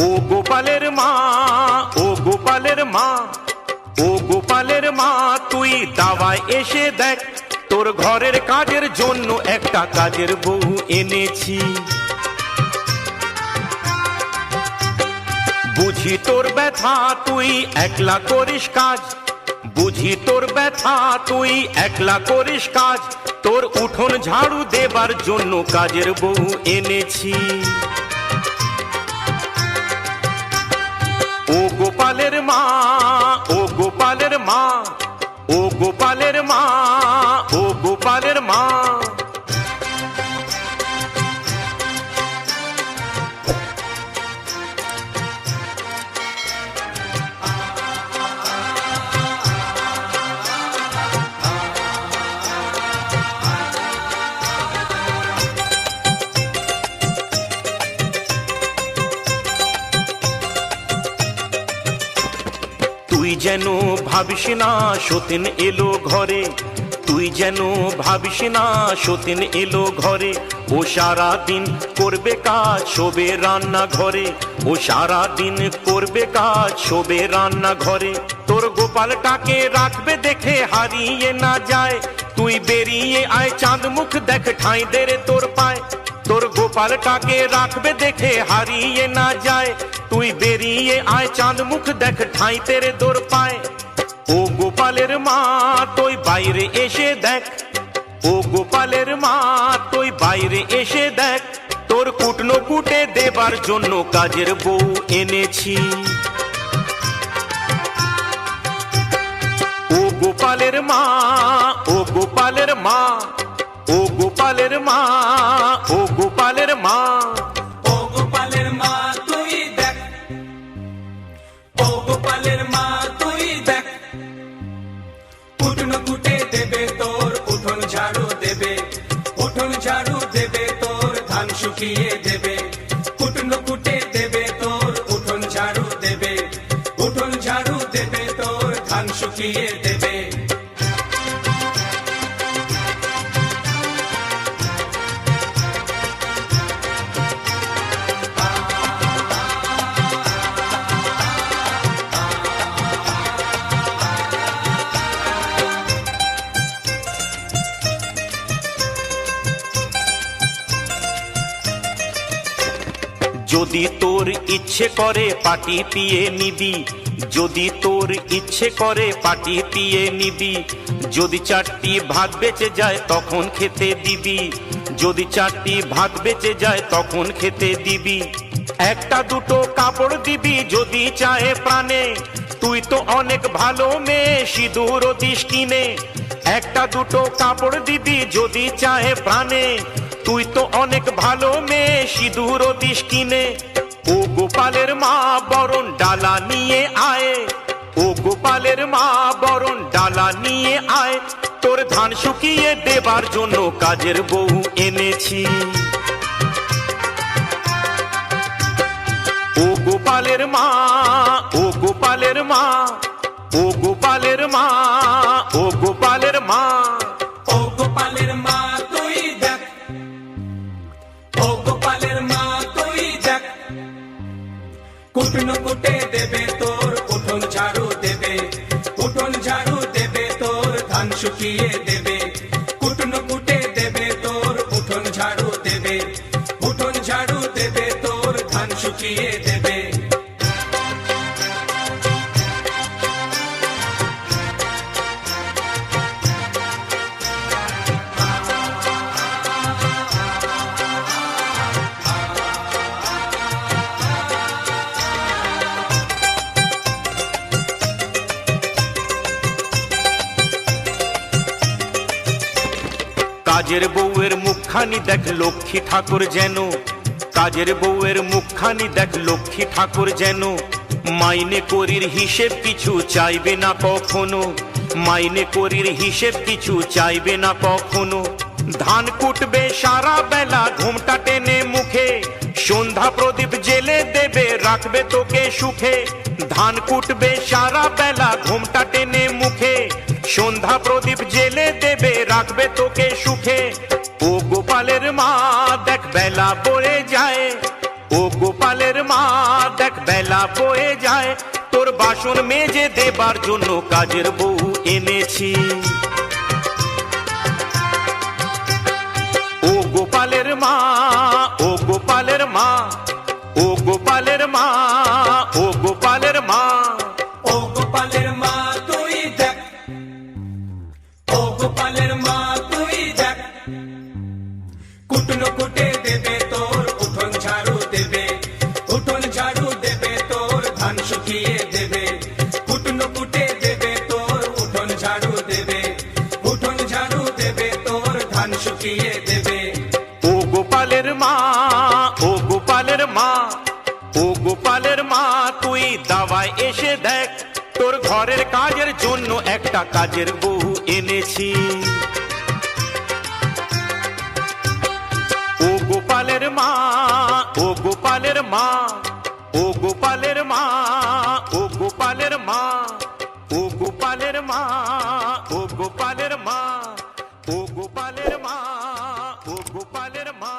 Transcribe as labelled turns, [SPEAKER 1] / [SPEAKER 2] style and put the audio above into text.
[SPEAKER 1] ও গোপালের মা, ও গোপালের মা, ও গোপালের মা, তুই দাওয়ায় এসে দেখ, তোর ঘরের কাজের জন্য একটা কাজের বউ এনেছি। বুঝি তোর ব্যথা তুই একলা করিস কাজ, বুঝি তোর ব্যথা তুই একলা করিস কাজ, তোর উঠোন ঝাড়ু দেবার জন্য কাজের বউ এনেছি। ও গোপালের মা, ও গোপালের মা, ও গোপালের মা, ও গোপালের মা। তুই যেন ভাবিস না সতীন এলো ঘরে, তুই যেন ভাবিস না সতীন এলো ঘরে, ও সারা দিন করবে কাজ শোবে রান্না ঘরে, ও সারা দিন করবে কাজ শোবে রান্না ঘরে। তোর গোপালটাকে রাখবে দেখে হারিয়ে না যায়, তুই বেরিয়ে আয় চাঁদ মুখ দেখ ঠাঁই দে রে তোর পায়। তোর গোপালটাকে রাখবে দেখে হারিয়ে না যায়, তুই বেরিয়ে আয় চাঁদ মুখ দেখ ঠাঁই তেরে দোর পায়। ও গোপালের মা তুই বাইরে এসে দেখ, ও গোপালের মা তুই বাইরে এসে দেখ, তোর কুটনো কুটে দেবার জন্য কাজের বউ এনেছি। ও গোপালের মা, ও গোপালের মা, ও গোপালের মা, ও গোপালের মা।
[SPEAKER 2] ও গোপালের মা তুই দেখ, ও গোপালের মা তুই দেখ, কুটনো কুটে দেবে তোর উঠোন ঝাড়ু দেবে, উঠোন ঝাড়ু দেবে তোর ধান শুকিয়ে দেবে, কুটনো কুটে দেবে তোর উঠোন ঝাড়ু দেবে, উঠোন ঝাড়ু দেবে তোর ধান শুকিয়ে দেবে।
[SPEAKER 1] যদি তোর ইচ্ছে করে পাটি পিয়ে নিবি, যদি তোর ইচ্ছে করে পাটি পিয়ে নিবি, যদি চারটি ভাগ বেঁচে যায় তখন খেতে দিবি, যদি চারটি ভাগ বেঁচে যায় তখন খেতে দিবি। একটা দুটো কাপড় দিবি যদি চাহে প্রাণে, তুই তো অনেক ভালো মেয়ে সিঁদুর দিস কিনে। একটা দুটো কাপড় দিবি যদি চাহে প্রাণে, তুই তো অনেক ভালো মেয়ে সিঁদুর দিস কিনে। ও গোপালের মা বরণ ডালা নিয়ে আয়, ও গোপালের মা বরণ ডালা নিয়ে আয়, তোর ধান শুকিয়ে দেবার জন্য কাজের বউ এনেছি। ও গোপালের মা, ও গোপালের মা, ও গোপালের মা, ও গোপালের মা।
[SPEAKER 2] ও গোপালের মা তুই দেখ, ও গোপালের মা তুই দেখ, কুটনো কুটে দেবে তোর উঠোন ঝাড়ু দেবে, উঠোন ঝাড়ু দেবে তোর ধান শুকিয়ে দেবে, কুটনো কুটে দেবে তোর উঠোন ঝাড়ু দেবে, উঠোন ঝাড়ু দেবে তোর ধান শুকিয়ে দেবে।
[SPEAKER 1] কাজের বউয়ের মুখখানি দেখ লক্ষ্মী ঠাকুর যেন, কাজের বউয়ের মুখখানি দেখ লক্ষ্মী ঠাকুর যেন, মাইনে করির হিসেব কিছু চাইবে না কখনো, মাইনে করির হিসেব কিছু চাইবে না কখনো। ধান কুটবে সারা বেলা ঘুমটা টেনে মুখে, সন্ধ্যা প্রদীপ জেলে দেবে রাখবে তোকে সুখে। ধান কুটবে সারা বেলা ঘুমটা টেনে মুখে, সন্ধ্যা প্রদীপ জেলে দেবে রাখবে তোকে সুখে। ও গোপালের মা দেখ বেলা বয়ে যায়, ও গোপালের মা দেখ দেখ বেলা বয়ে যায়, তোর বাসন মেজে দেবার জন্য কাজের বউ এনেছি। ও গোপালের মা, ও গোপালের মা, ও গোপালের মা, ও গোপালের মা।
[SPEAKER 2] ও গোপালের মা তুই দেখ, ও গোপালের মা তুই দেখ, কুটনো কুটে দেবে তোর উঠোন ঝাড়ু দেবে, উঠোন ঝাড়ু দেবে তোর ধান শুকিয়ে দেবে, কুটনো কুটে দেবে তোর উঠোন ঝাড়ু দেবে, উঠোন ঝাড়ু দেবে তোর ধান শুকিয়ে দেবে।
[SPEAKER 1] ও গোপালের মা, ও গোপালের মা, ও গোপালের মা তুই দাওয়ায় এসে দেখ, তোর ঘরের কাজের জন্য একটা কাজের বউ এনেছি। ও গোপালের মা, ও গোপালের মা, ও গোপালের মা, ও গোপালের মা, ও গোপালের মা, ও গোপালের মা, ও গোপালের মা, ও গোপালের মা।